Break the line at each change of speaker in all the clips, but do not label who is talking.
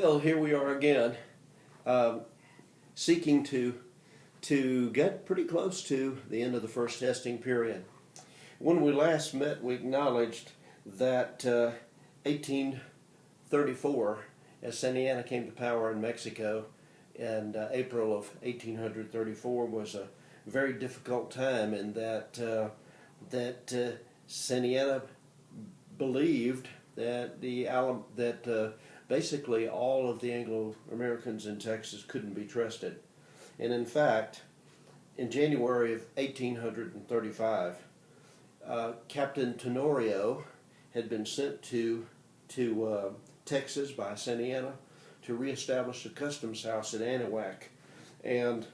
Well, here we are again, seeking to get pretty close to the end of the first testing period. When we last met, we acknowledged that 1834, as Santa Anna came to power in Mexico, and April of 1834 was a very difficult time, in that Santa Anna believed that basically all of the Anglo-Americans in Texas couldn't be trusted. And in fact, in January of 1835, Captain Tenorio had been sent to Texas by Santa Anna to reestablish a customs house at Anahuac. And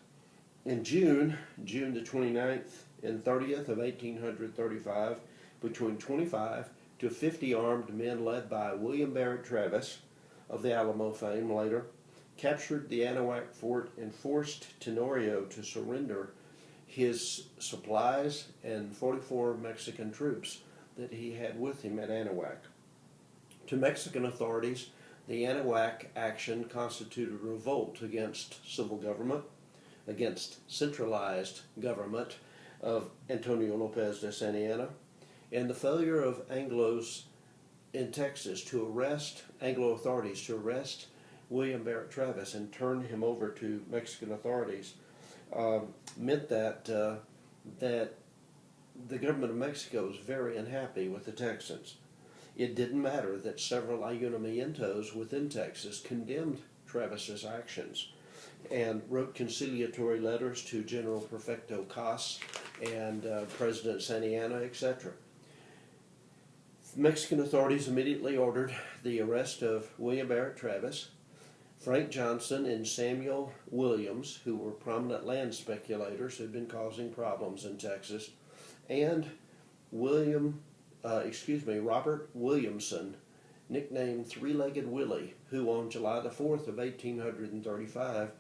in June the 29th and 30th of 1835, between 25 to 50 armed men led by William Barrett Travis, of the Alamo fame later, captured the Anahuac fort and forced Tenorio to surrender his supplies and 44 Mexican troops that he had with him at Anahuac. To Mexican authorities, the Anahuac action constituted a revolt against civil government, against centralized government of Antonio Lopez de Santa Anna, and the failure of Anglos in Texas to arrest, Anglo authorities to arrest William Barrett Travis and turn him over to Mexican authorities, meant that the government of Mexico was very unhappy with the Texans. It didn't matter that several ayuntamientos within Texas condemned Travis's actions and wrote conciliatory letters to General Prefecto Cas and President Santa Anna, etc. Mexican authorities immediately ordered the arrest of William Barrett Travis, Frank Johnson, and Samuel Williams, who were prominent land speculators who had been causing problems in Texas, and Robert Williamson, nicknamed Three-Legged Willie, who on July the 4th of 1835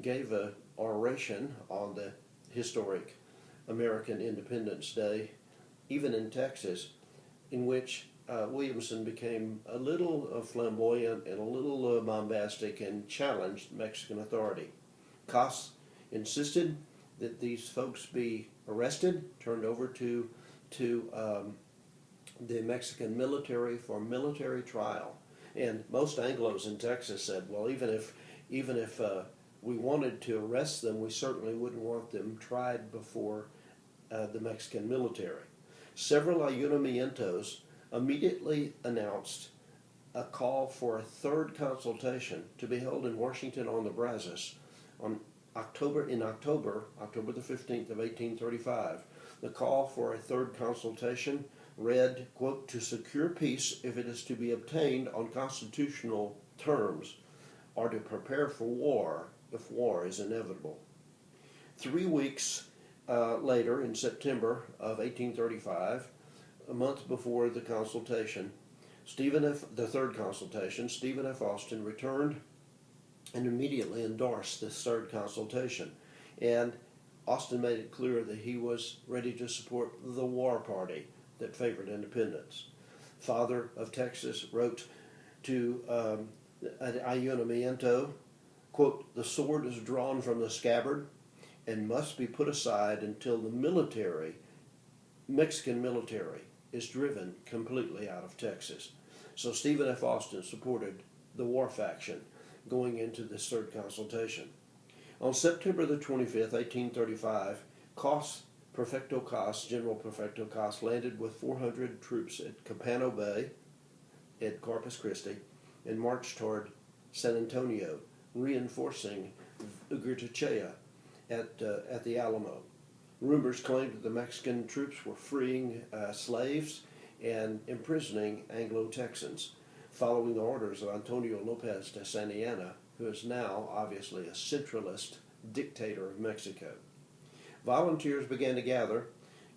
gave an oration on the historic American Independence Day, even in Texas, in which Williamson became a little flamboyant and a little bombastic and challenged Mexican authority. Cas insisted that these folks be arrested, turned over to the Mexican military for military trial. And most Anglos in Texas said, well, even if we wanted to arrest them, we certainly wouldn't want them tried before the Mexican military. Several ayuntamientos immediately announced a call for a third consultation to be held in Washington on the Brazos on October the 15th of 1835. The call for a third consultation read, quote, "to secure peace if it is to be obtained on constitutional terms, or to prepare for war if war is inevitable." 3 weeks later, in September of 1835, a month before the consultation, the third consultation, Stephen F. Austin returned and immediately endorsed this third consultation. And Austin made it clear that he was ready to support the war party that favored independence. Father of Texas wrote to an ayuntamiento, quote, "the sword is drawn from the scabbard and must be put aside until the Mexican military is driven completely out of Texas." So Stephen F. Austin supported the war faction going into this third consultation. On September the 25th, 1835, Prefecto Cas, General Prefecto Cas, landed with 400 troops at Capano Bay at Corpus Christi and marched toward San Antonio, reinforcing Ugartechea at the Alamo. Rumors claimed that the Mexican troops were freeing slaves and imprisoning Anglo-Texans, following the orders of Antonio Lopez de Santa Anna, who is now obviously a centralist dictator of Mexico. Volunteers began to gather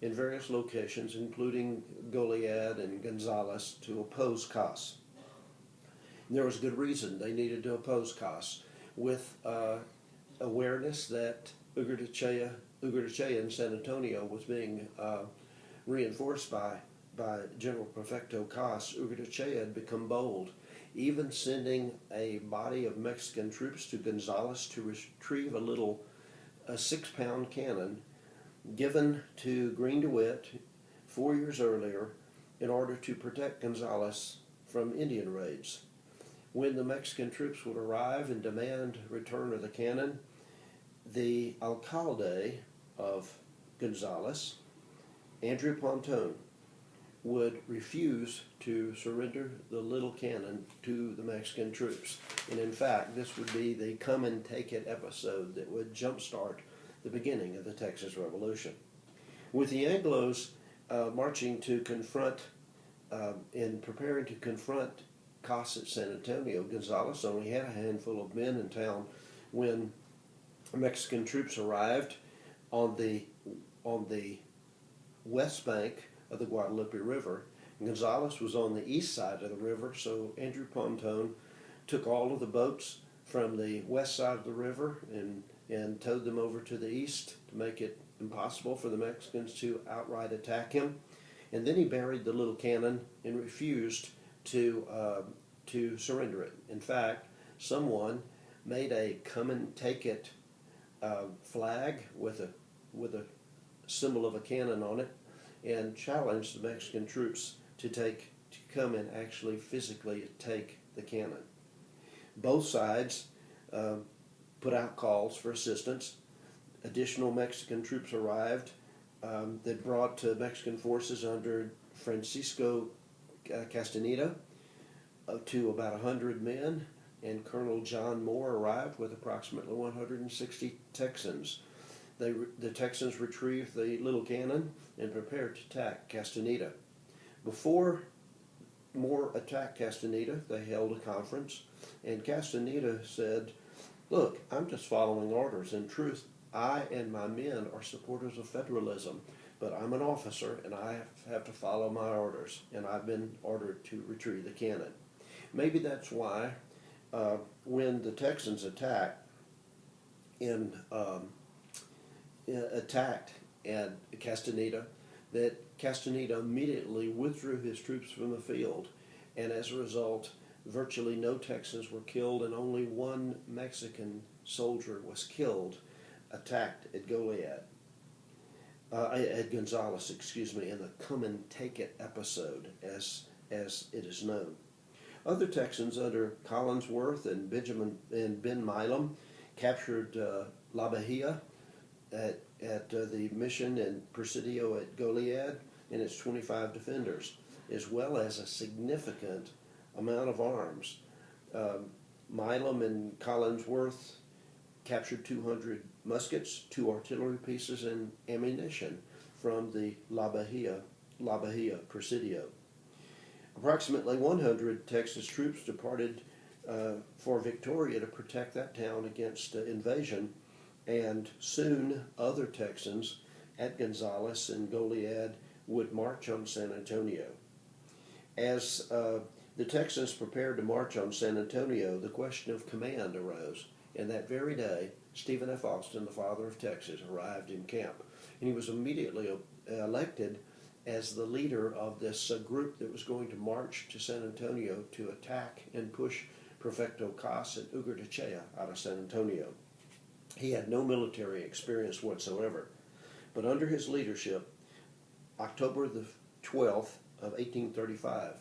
in various locations, including Goliad and Gonzales, to oppose Cas. And there was good reason they needed to oppose Cas, with awareness that Ugartechea in San Antonio was being reinforced by General Prefecto Cas. Ugartechea had become bold even sending a body of Mexican troops to Gonzales to retrieve a 6-pound cannon given to Green DeWitt 4 years earlier in order to protect Gonzales from Indian raids. When the Mexican troops would arrive and demand return of the cannon, the alcalde of Gonzales, Andrew Pontone, would refuse to surrender the little cannon to the Mexican troops. And in fact, this would be the come and take it episode that would jumpstart the beginning of the Texas Revolution. With the Anglos marching to confront and preparing to confront Cass at San Antonio, Gonzales only had a handful of men in town when Mexican troops arrived on the west bank of the Guadalupe River. Gonzales was on the east side of the river, so Andrew Pontone took all of the boats from the west side of the river and towed them over to the east to make it impossible for the Mexicans to outright attack him. And then he buried the little cannon and refused to surrender it. In fact, someone made a come and take it flag with a symbol of a cannon on it and challenged the Mexican troops to come and actually physically take the cannon. Both sides put out calls for assistance. Additional Mexican troops arrived that brought Mexican forces under Francisco Castaneda to about 100 men, and Colonel John Moore arrived with approximately 160 Texans. The Texans retrieved the little cannon and prepared to attack Castaneda. Before Moore attacked Castaneda, they held a conference, and Castaneda said, "Look, I'm just following orders. In truth, I and my men are supporters of federalism, but I'm an officer and I have to follow my orders, and I've been ordered to retrieve the cannon." Maybe that's why when the Texans attacked at Castaneda, that Castaneda immediately withdrew his troops from the field, and as a result, virtually no Texans were killed, and only one Mexican soldier was killed, attacked at Gonzales, in the come and take it episode, as it is known. Other Texans under Collinsworth and Ben Milam captured La Bahia at the mission and Presidio at Goliad and its 25 defenders, as well as a significant amount of arms. Milam and Collinsworth captured 200 muskets, 2 artillery pieces, and ammunition from the La Bahia Presidio. Approximately 100 Texas troops departed for Victoria to protect that town against invasion, and soon other Texans at Gonzales and Goliad would march on San Antonio. As the Texans prepared to march on San Antonio, the question of command arose, and that very day, Stephen F. Austin, the father of Texas, arrived in camp, and he was immediately elected as the leader of this group that was going to march to San Antonio to attack and push Prefecto Cass and Ugarte out of San Antonio. He had no military experience whatsoever, but under his leadership, October the 12th of 1835,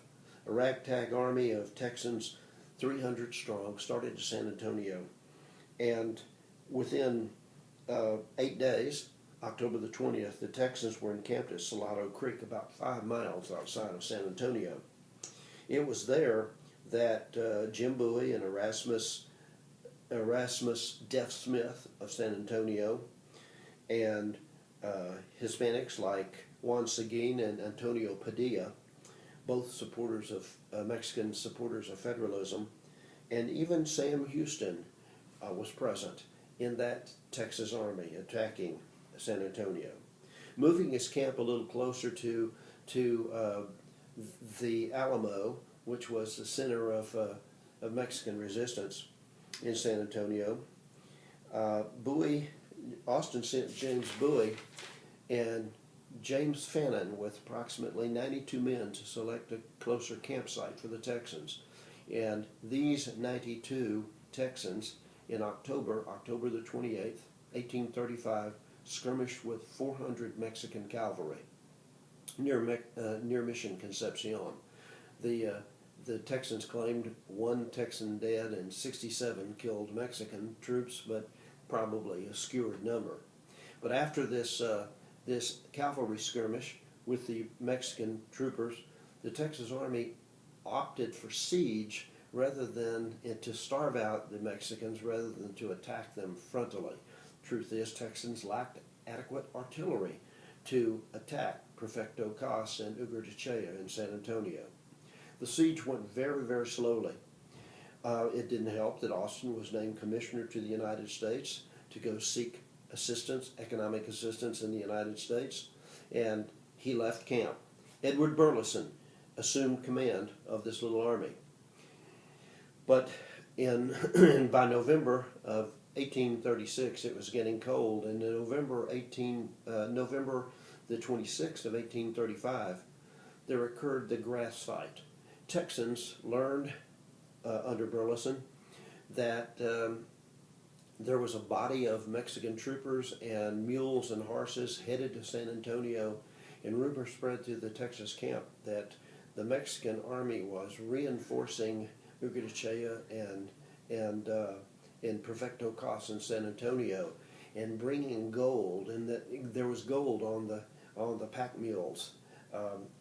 a ragtag army of Texans, 300 strong, started to San Antonio, and within 8 days, October the 20th, the Texans were encamped at Salado Creek, about 5 miles outside of San Antonio. It was there that Jim Bowie and Erasmus Deaf Smith of San Antonio and Hispanics like Juan Seguin and Antonio Padilla, both supporters of Mexican supporters of federalism, and even Sam Houston was present in that Texas army attacking San Antonio. Moving his camp a little closer to the Alamo, which was the center of Mexican resistance in San Antonio, Austin sent James Bowie and James Fannin with approximately 92 men to select a closer campsite for the Texans. And these 92 Texans in October the 28th, 1835, skirmished with 400 Mexican cavalry near Mission Concepcion. The Texans claimed 1 Texan dead and 67 killed Mexican troops, but probably a skewed number. But after this cavalry skirmish with the Mexican troopers, the Texas Army opted for siege rather than to starve out the Mexicans rather than to attack them frontally. Truth is, Texans lacked adequate artillery to attack Prefecto Cas and Ugartechea in San Antonio. The siege went very, very slowly. It didn't help that Austin was named commissioner to the United States to go seek assistance, economic assistance in the United States, and he left camp. Edward Burleson assumed command of this little army. But by November of 1836, it was getting cold, and in November the 26th of 1835, there occurred the grass fight. Texans learned under Burleson that there was a body of Mexican troopers and mules and horses headed to San Antonio, and rumors spread through the Texas camp that the Mexican army was reinforcing Ugartechea and Prefecto Cas in San Antonio, and bringing gold, and that there was gold on the pack mules,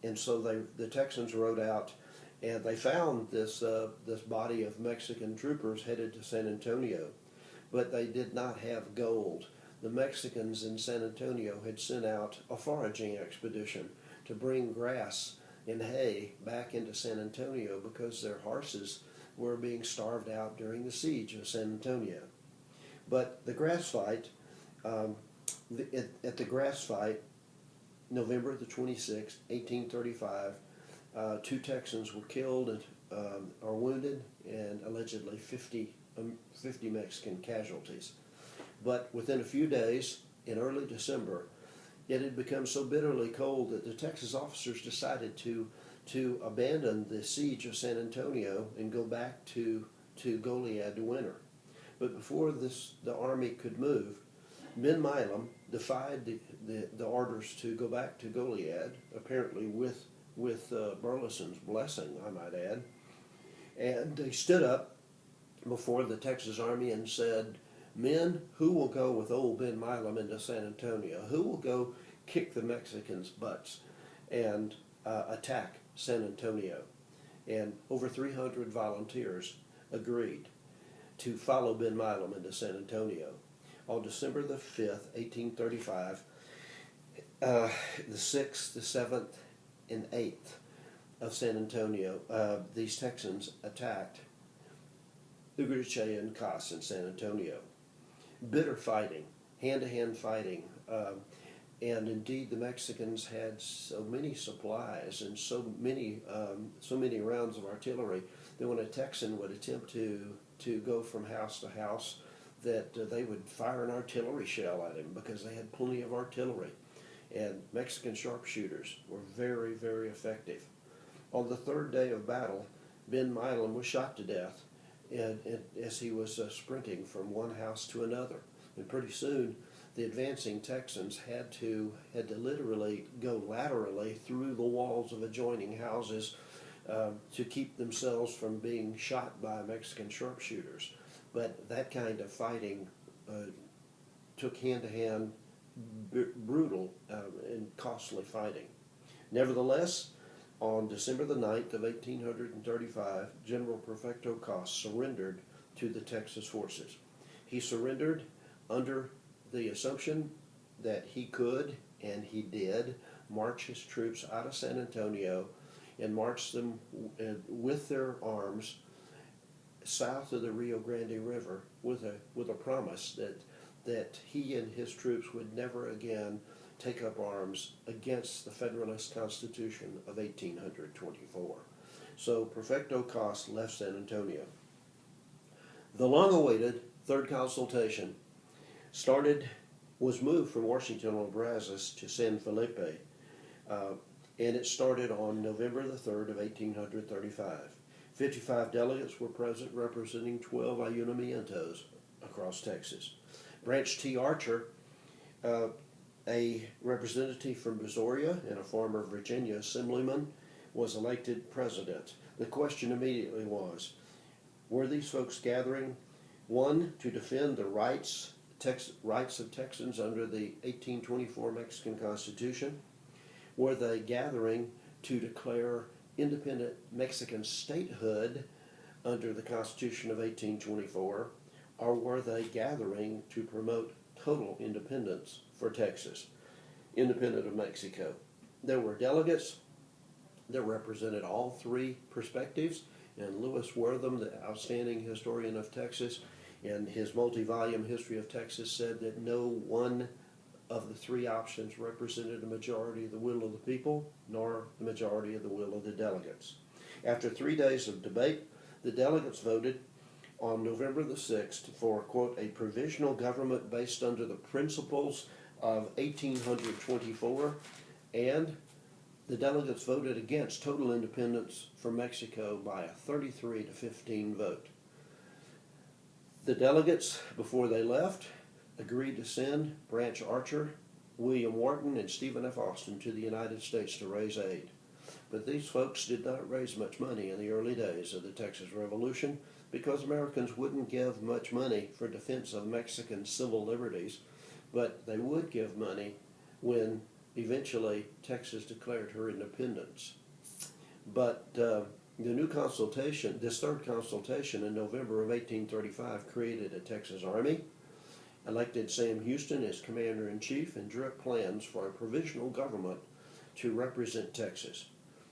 and so the Texans rode out, and they found this body of Mexican troopers headed to San Antonio, but they did not have gold. The Mexicans in San Antonio had sent out a foraging expedition to bring grass and hay back into San Antonio because their horses were being starved out during the siege of San Antonio. But the grass fight, at the grass fight, November the 26th, 1835, 2 Texans were killed or wounded, and allegedly 50 Mexican casualties. But within a few days, in early December, it had become so bitterly cold that the Texas officers decided to abandon the siege of San Antonio and go back to Goliad to winter. But before the army could move, Ben Milam defied the orders to go back to Goliad, apparently with Burleson's blessing, I might add. And he stood up before the Texas Army and said, "Men, who will go with old Ben Milam into San Antonio? Who will go kick the Mexicans' butts and attack San Antonio?" And over 300 volunteers agreed to follow Ben Milam into San Antonio. On December the 5th, 1835, the 6th, the 7th, and 8th of San Antonio, these Texans attacked Ugartechea and Cas in San Antonio. Bitter fighting, hand-to-hand fighting, and indeed the Mexicans had so many supplies and so many rounds of artillery that when a Texan would attempt to go from house to house, that they would fire an artillery shell at him because they had plenty of artillery. And Mexican sharpshooters were very, very effective. On the 3rd day of battle, Ben Milam was shot to death as he was sprinting from one house to another. And pretty soon, the advancing Texans had to literally go laterally through the walls of adjoining houses to keep themselves from being shot by Mexican sharpshooters. But that kind of fighting took hand-to-hand, brutal and costly fighting. Nevertheless, on December the 9th of 1835, General Prefecto Cas surrendered to the Texas forces. He surrendered under the assumption that he could, and he did, march his troops out of San Antonio and march them with their arms south of the Rio Grande River with a promise that he and his troops would never again take up arms against the Federalist Constitution of 1824. So Prefecto Cas left San Antonio. The long-awaited third consultation was moved from Washington on Brazos to San Felipe, and it started on November the 3rd of 1835. 55 delegates were present, representing 12 ayuntamientos across Texas. Branch T. Archer, a representative from Missouri and a former Virginia assemblyman, was elected president. The question immediately was, were these folks gathering, one, to defend the rights of Texans under the 1824 Mexican Constitution? Were they gathering to declare independent Mexican statehood under the Constitution of 1824, or were they gathering to promote total independence for Texas, independent of Mexico? There were delegates that represented all three perspectives, and Lewis Wortham, the outstanding historian of Texas, in his multi-volume History of Texas, said that no one of the three options represented a majority of the will of the people, nor the majority of the will of the delegates. After 3 days of debate, the delegates voted on November the 6th for, quote, a provisional government based under the principles of 1824, and the delegates voted against total independence for Mexico by a 33-15 vote. The delegates, before they left, agreed to send Branch Archer, William Wharton, and Stephen F. Austin to the United States to raise aid. But these folks did not raise much money in the early days of the Texas Revolution because Americans wouldn't give much money for defense of Mexican civil liberties, but they would give money when eventually Texas declared her independence. But this third consultation in November of 1835 created a Texas Army, elected Sam Houston as commander-in-chief, and drew up plans for a provisional government to represent Texas.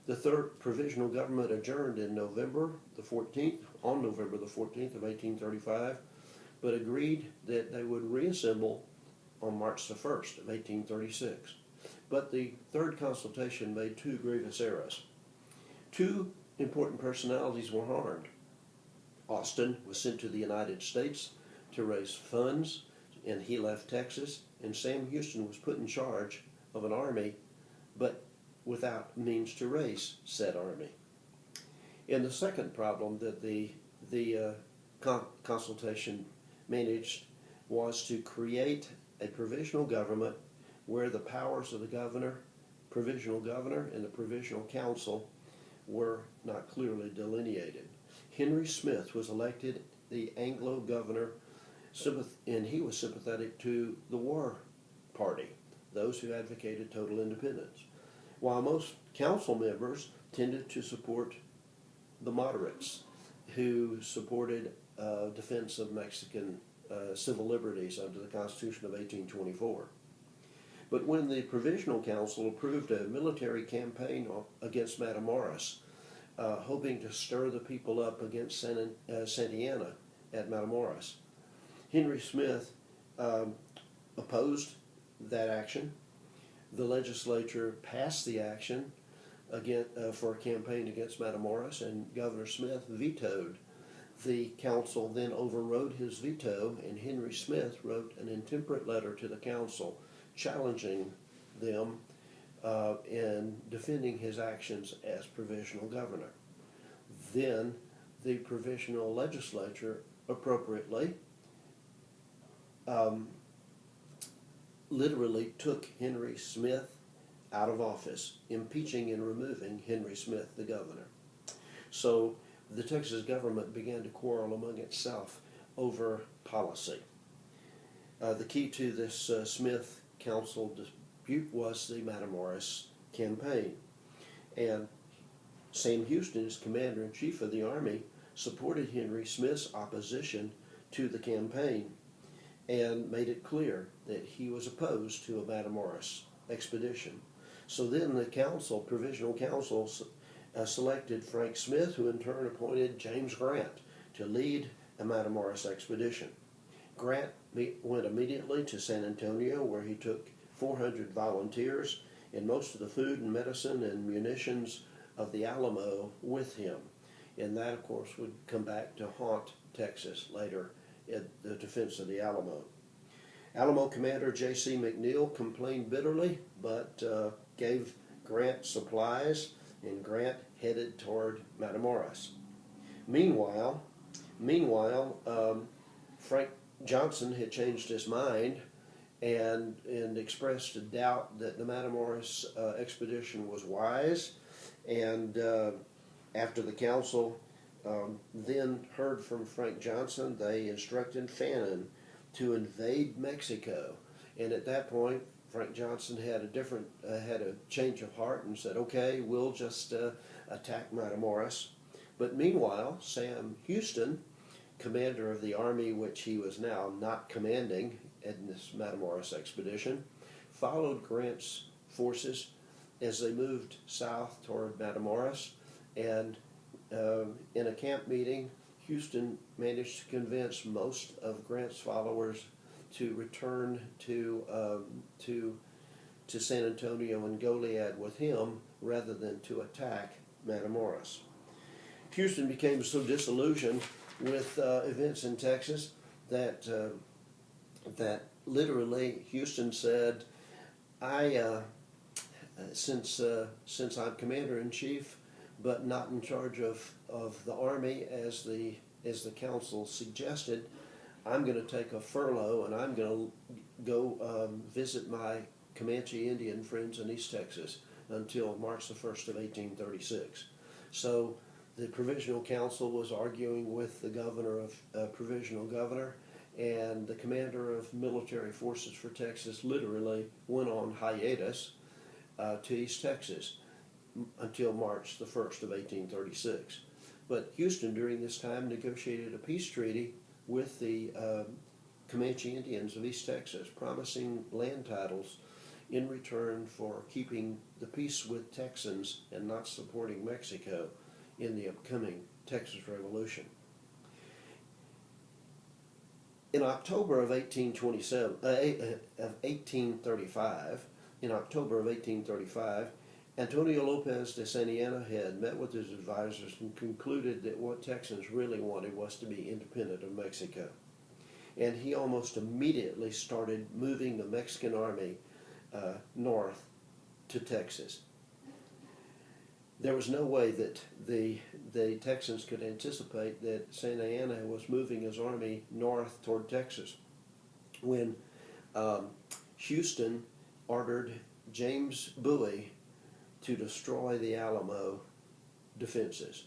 The third provisional government adjourned on November the 14th of 1835, but agreed that they would reassemble on March the 1st of 1836. But the third consultation made two grievous errors. Two important personalities were harmed. Austin was sent to the United States to raise funds, and he left Texas, and Sam Houston was put in charge of an army, but without means to raise said army. And the second problem that the consultation managed was to create a provisional government where the powers of the governor, provisional governor, and the provisional council were not clearly delineated. Henry Smith was elected the Anglo governor, and he was sympathetic to the war party, those who advocated total independence, while most council members tended to support the moderates, who supported defense of Mexican civil liberties under the Constitution of 1824. But when the Provisional Council approved a military campaign against Matamoros, hoping to stir the people up against Santa Anna at Matamoros, Henry Smith opposed that action. The legislature passed the action for a campaign against Matamoros, and Governor Smith vetoed. The council then overrode his veto, and Henry Smith wrote an intemperate letter to the council challenging them and defending his actions as provisional governor. Then the provisional legislature appropriately literally took Henry Smith out of office, impeaching and removing Henry Smith, the governor. So the Texas government began to quarrel among itself over policy. The key to this Smith Council dispute was the Matamoros campaign. And Sam Houston, as commander-in-chief of the Army, supported Henry Smith's opposition to the campaign and made it clear that he was opposed to a Matamoros expedition. So then the Provisional Council, selected Frank Smith, who in turn appointed James Grant to lead a Matamoros expedition. Grant went immediately to San Antonio, where he took 400 volunteers and most of the food and medicine and munitions of the Alamo with him. And that, of course, would come back to haunt Texas later in the defense of the Alamo. Alamo commander J.C. McNeil complained bitterly, but gave Grant supplies, and Grant headed toward Matamoros. Meanwhile, meanwhile, Frank Johnson had changed his mind and expressed a doubt that the Matamoros expedition was wise. And after the council then heard from Frank Johnson, they instructed Fannin to invade Mexico. And at that point, Frank Johnson had a change of heart and said, "Okay, we'll just attack Matamoros." But meanwhile, Sam Houston, commander of the army which he was now not commanding in this Matamoros expedition, followed Grant's forces as they moved south toward Matamoros, and in a camp meeting, Houston managed to convince most of Grant's followers to return to San Antonio and Goliad with him rather than to attack Matamoros. Houston became so disillusioned with events in Texas that literally Houston said, since I'm commander in chief, but not in charge of the army as the council suggested, I'm going to take a furlough and I'm going to go visit my Comanche Indian friends in East Texas until March the 1st of 1836. So the Provisional Council was arguing with the governor of Provisional Governor, and the commander of military forces for Texas literally went on hiatus to East Texas until March the 1st of 1836. But Houston during this time negotiated a peace treaty with the Comanche Indians of East Texas, promising land titles in return for keeping the peace with Texans and not supporting Mexico in the upcoming Texas Revolution. In October of 1835, Antonio Lopez de Santa Anna had met with his advisors and concluded that what Texans really wanted was to be independent of Mexico. And he almost immediately started moving the Mexican army north to Texas. There was no way that the Texans could anticipate that Santa Anna was moving his army north toward Texas when Houston ordered James Bowie to destroy the Alamo defenses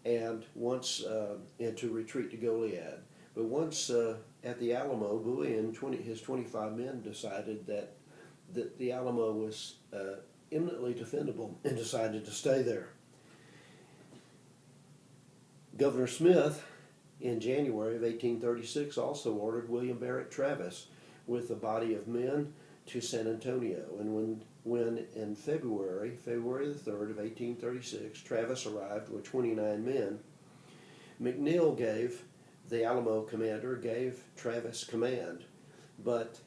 and to retreat to Goliad. But once at the Alamo, Bowie and his 25 men decided that the Alamo was eminently defendable and decided to stay there. Governor Smith, in January of 1836, also ordered William Barrett Travis with a body of men to San Antonio. And when in February the 3rd of 1836, Travis arrived with 29 men, McNeil the Alamo commander, gave Travis command. But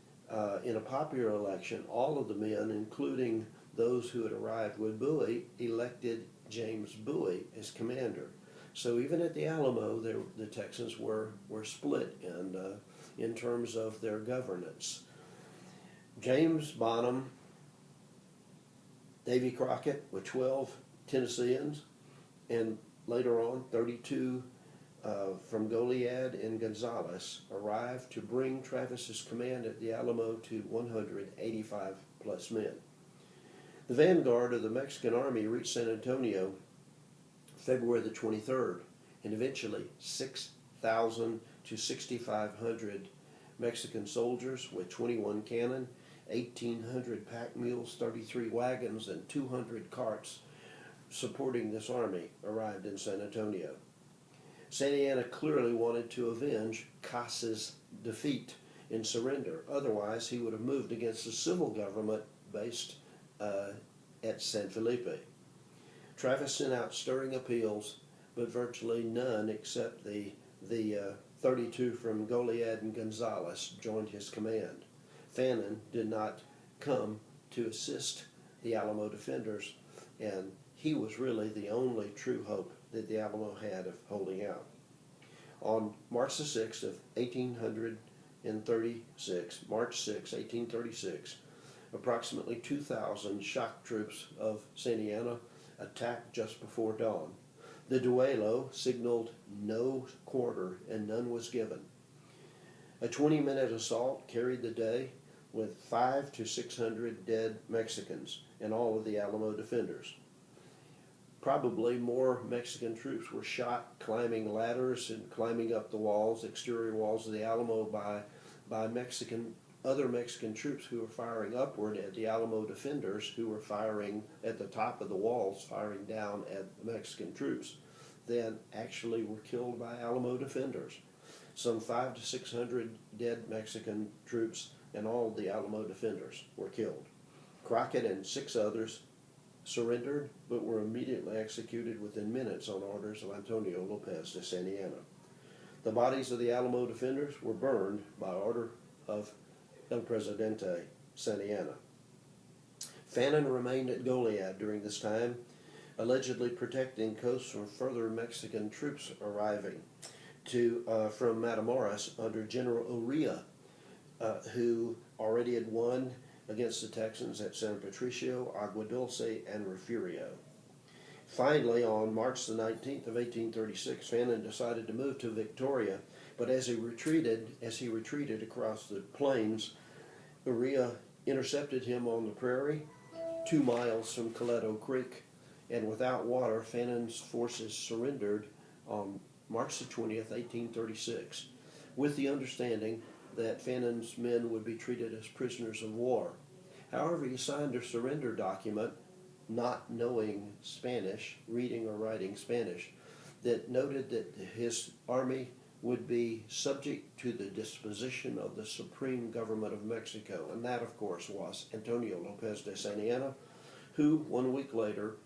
in a popular election, all of the men, including those who had arrived with Bowie, elected James Bowie as commander. So even at the Alamo, the Texans were split in terms of their governance. James Bonham, Davy Crockett with 12 Tennesseans, and later on 32 from Goliad and Gonzales arrived to bring Travis's command at the Alamo to 185 plus men. The vanguard of the Mexican army reached San Antonio February the 23rd, and eventually 6,000 to 6,500 Mexican soldiers with 21 cannon, 1,800 pack mules, 33 wagons, and 200 carts supporting this army arrived in San Antonio. Santa Anna clearly wanted to avenge Cas's defeat and surrender. Otherwise, he would have moved against the civil government based at San Felipe. Travis sent out stirring appeals, but virtually none except the 32 from Goliad and Gonzales joined his command. Fannin did not come to assist the Alamo defenders, and he was really the only true hope that the Alamo had of holding out. On March the 6th of 1836, March 6, 1836, approximately 2,000 shock troops of Santa Anna attacked just before dawn. The duelo signaled no quarter, and none was given. A 20-minute assault carried the day with 500 to 600 dead Mexicans and all of the Alamo defenders. Probably more Mexican troops were shot climbing ladders and climbing up the walls, exterior walls of the Alamo by other Mexican troops who were firing upward at the Alamo defenders, who were firing at the top of the walls, firing down at the Mexican troops, then actually were killed by Alamo defenders. Some 500 to 600 dead Mexican troops and all the Alamo defenders were killed. Crockett and 6 others surrendered, but were immediately executed within minutes on orders of Antonio Lopez de Santa Anna. The bodies of the Alamo defenders were burned by order of El Presidente Santa Anna. Fannin remained at Goliad during this time, allegedly protecting coasts from further Mexican troops arriving from Matamoros under General Urrea, who already had won against the Texans at San Patricio, Agua Dulce, and Refugio. Finally, on March the 19th of 1836, Fannin decided to move to Victoria, but as he retreated across the plains, Urrea intercepted him on the prairie, 2 miles from Coleto Creek, and without water, Fannin's forces surrendered on March the 20th, 1836, with the understanding that Fannin's men would be treated as prisoners of war. However, he signed a surrender document, not knowing Spanish, reading or writing Spanish, that noted that his army would be subject to the disposition of the supreme government of Mexico, and that, of course, was Antonio Lopez de Santa Anna, who, 1 week later,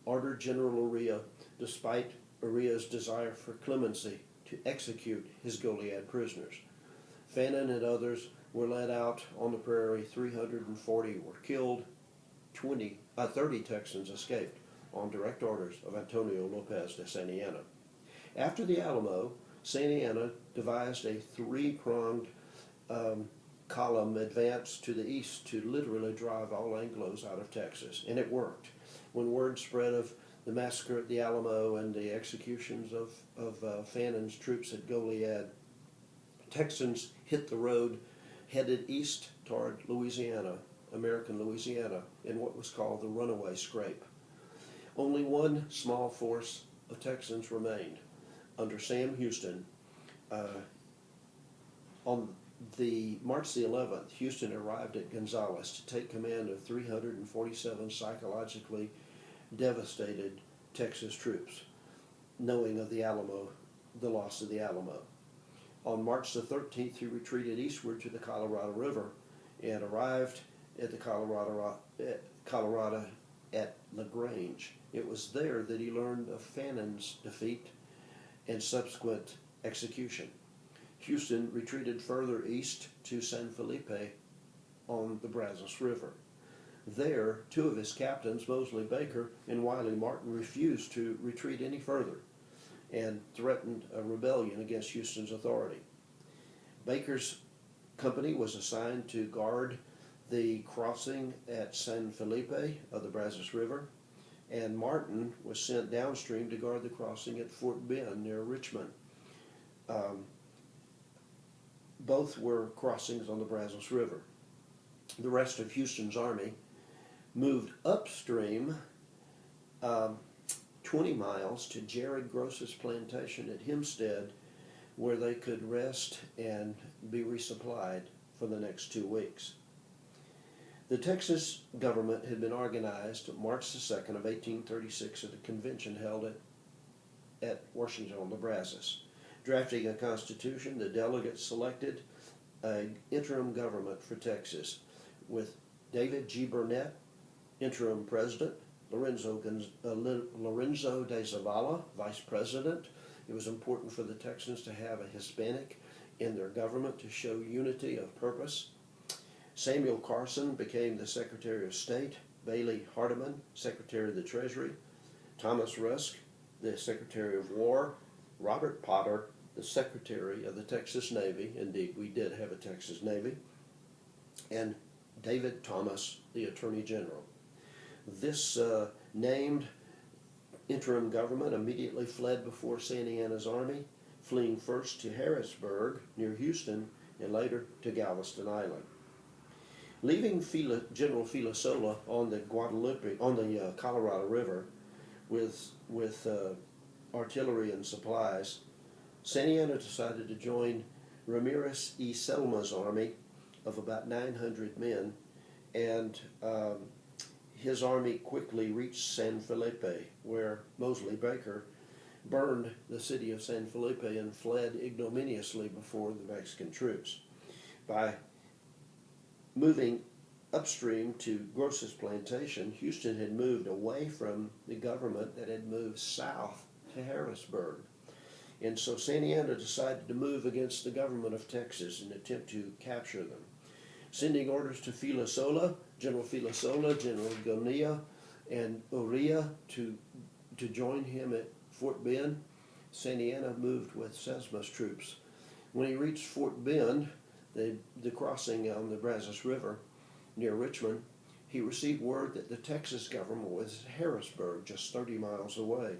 ordered General Urrea, despite Urrea's desire for clemency, to execute his Goliad prisoners. Fannin and others were led out on the prairie. 340 were killed. 30 Texans escaped on direct orders of Antonio Lopez de Santa Anna. After the Alamo, Santa Anna devised a 3-pronged column advance to the east to literally drive all Anglos out of Texas, and it worked. When word spread of the massacre at the Alamo and the executions of Fannin's troops at Goliad, Texans hit the road, headed east toward Louisiana, American Louisiana, in what was called the Runaway Scrape. Only one small force of Texans remained under Sam Houston. On the March the 11th, Houston arrived at Gonzales to take command of 347 psychologically devastated Texas troops, knowing of the Alamo, the loss of the Alamo. On March the 13th, he retreated eastward to the Colorado River and arrived at the Colorado at LaGrange. It was there that he learned of Fannin's defeat and subsequent execution. Houston retreated further east to San Felipe on the Brazos River. There, 2 of his captains, Mosley Baker and Wiley Martin, refused to retreat any further and threatened a rebellion against Houston's authority. Baker's company was assigned to guard the crossing at San Felipe of the Brazos River, and Martin was sent downstream to guard the crossing at Fort Bend near Richmond. Both were crossings on the Brazos River. The rest of Houston's army moved upstream 20 miles to Jared Gross's plantation at Hempstead, where they could rest and be resupplied for the next 2 weeks. The Texas government had been organized March the 2nd of 1836 at a convention held at Washington on the Brazos. Drafting a constitution, the delegates selected an interim government for Texas with David G. Burnett, interim president, Lorenzo de Zavala, vice president. It was important for the Texans to have a Hispanic in their government to show unity of purpose. Samuel Carson became the Secretary of State, Bailey Hardiman, Secretary of the Treasury, Thomas Rusk, the Secretary of War, Robert Potter, the Secretary of the Texas Navy. Indeed, we did have a Texas Navy, and David Thomas, the Attorney General. This named interim government immediately fled before Santa Anna's army, fleeing first to Harrisburg near Houston and later to Galveston Island. Leaving General Filasola on the Colorado River with artillery and supplies, Santa Anna decided to join Ramirez y Selma's army of about 900 men, and his army quickly reached San Felipe, where Mosley Baker burned the city of San Felipe and fled ignominiously before the Mexican troops. By moving upstream to Gross's plantation, Houston had moved away from the government that had moved south to Harrisburg. And so Santa Anna decided to move against the government of Texas and attempt to capture them. Sending orders to General Filasola, General Gonilla, and Urrea to join him at Fort Bend, Santa Anna moved with Sesma's troops. When he reached Fort Bend, the crossing on the Brazos River near Richmond, he received word that the Texas government was at Harrisburg, just 30 miles away.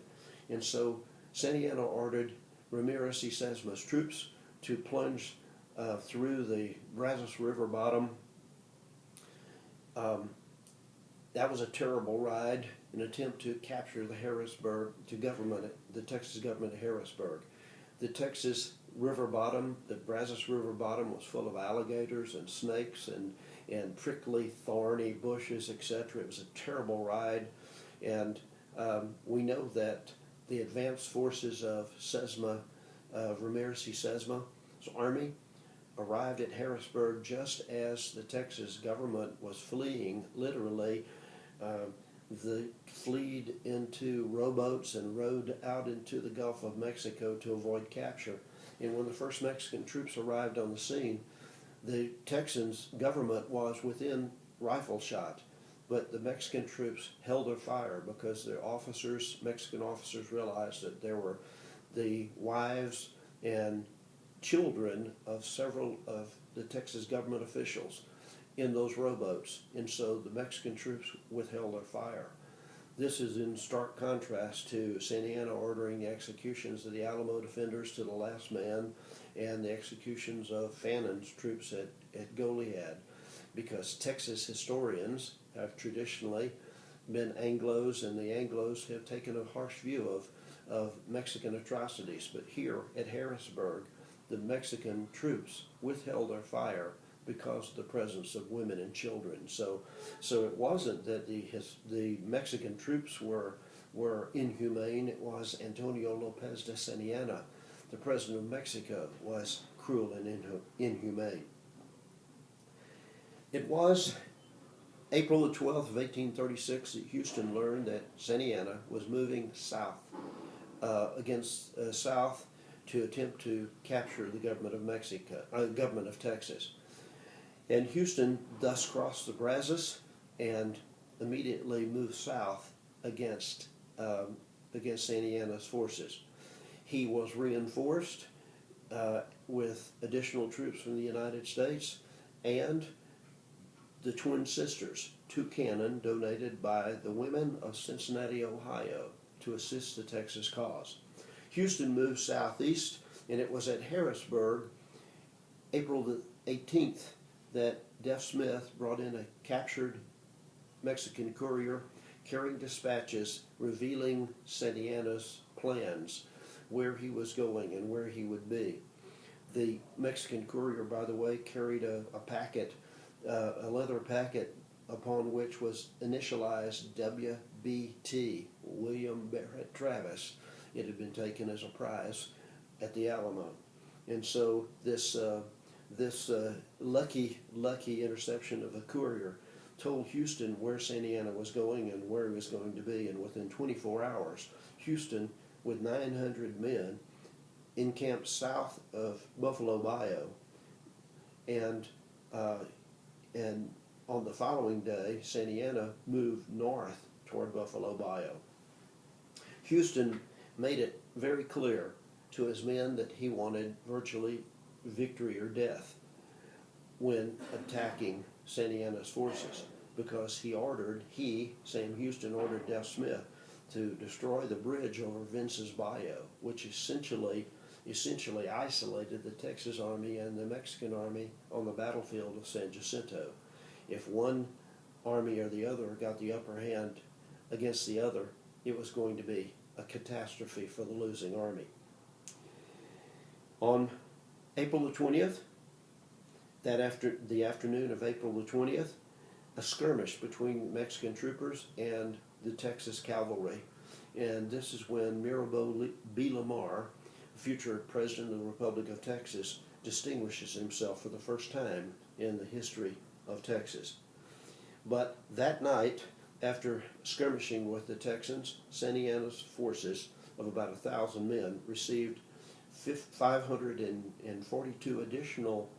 And so Santa Anna ordered Ramirez y Sesma's troops to plunge through the Brazos River bottom. That was a terrible ride, an attempt to capture the Texas government at Harrisburg. The Texas river bottom, the Brazos River bottom, was full of alligators and snakes and prickly, thorny bushes, etc. It was a terrible ride, and we know that the advanced forces of Ramirez y Sesma's army arrived at Harrisburg just as the Texas government was fleeing, literally, fled into rowboats and rowed out into the Gulf of Mexico to avoid capture. And when the first Mexican troops arrived on the scene, the Texans government was within rifle shot, but the Mexican troops held their fire because their Mexican officers realized that there were the wives and children of several of the Texas government officials in those rowboats, and so the Mexican troops withheld their fire. This is in stark contrast to Santa Anna ordering the executions of the Alamo defenders to the last man and the executions of Fannon's troops at Goliad, because Texas historians have traditionally been Anglos, and the Anglos have taken a harsh view of Mexican atrocities. But here at Harrisburg, the Mexican troops withheld their fire because of the presence of women and children. So it wasn't that the Mexican troops were inhumane. It was Antonio Lopez de Santa Anna, the president of Mexico, was cruel and inhumane. It was April the 12th of 1836 that Houston learned that Santa Anna was moving south south to attempt to capture the government of Texas. And Houston thus crossed the Brazos and immediately moved south against Santa Anna's forces. He was reinforced with additional troops from the United States and the Twin Sisters, 2 cannon donated by the women of Cincinnati, Ohio, to assist the Texas cause. Houston moved southeast, and it was at Harrisburg, April the 18th, that Deaf Smith brought in a captured Mexican courier carrying dispatches revealing Santa Anna's plans, where he was going and where he would be. The Mexican courier, by the way, carried a packet, a leather packet upon which was initialized WBT, William Barrett Travis. It had been taken as a prize at the Alamo. And so this lucky interception of a courier told Houston where Santa Anna was going and where he was going to be, and within 24 hours, Houston, with 900 men, encamped south of Buffalo Bayou, and on the following day, Santa Anna moved north toward Buffalo Bayou. Houston made it very clear to his men that he wanted virtually victory or death when attacking Santa Anna's forces, because Sam Houston ordered Deaf Smith to destroy the bridge over Vince's Bayou, which essentially isolated the Texas Army and the Mexican Army on the battlefield of San Jacinto. If one army or the other got the upper hand against the other, it was going to be a catastrophe for the losing army. On April the 20th, the afternoon of April the 20th, a skirmish between Mexican troopers and the Texas cavalry. And this is when Mirabeau B. Lamar, future President of the Republic of Texas, distinguishes himself for the first time in the history of Texas. But that night, after skirmishing with the Texans, Santa Anna's forces of about 1,000 men received 542 additional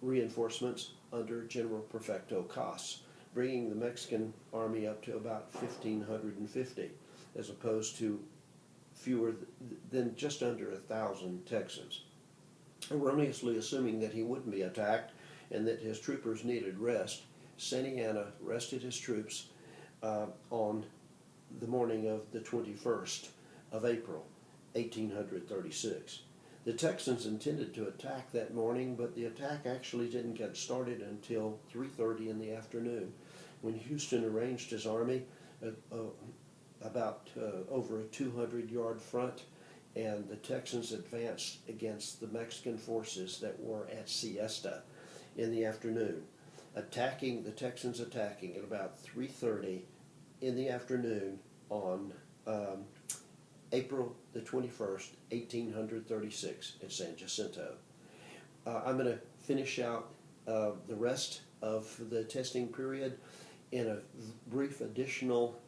reinforcements under General Prefecto Cas, bringing the Mexican army up to about 1,550, as opposed to fewer than just under 1,000 Texans. Erroneously assuming that he wouldn't be attacked and that his troopers needed rest, Santa Anna rested his troops on the morning of the 21st of April, 1836. The Texans intended to attack that morning, but the attack actually didn't get started until 3:30 in the afternoon, when Houston arranged his army about over a 200-yard front, and the Texans advanced against the Mexican forces that were at Siesta in the afternoon. The Texans attacking at about 3:30 in the afternoon on April the 21st, 1836 at San Jacinto. I'm going to finish out the rest of the testing period in a brief additional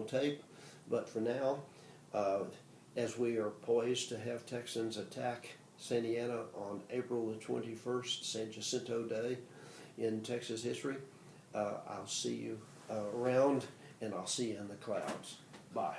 tape, but for now, as we are poised to have Texans attack Santa Anna on April the 21st, San Jacinto Day in Texas history, I'll see you around, and I'll see you in the clouds. Bye.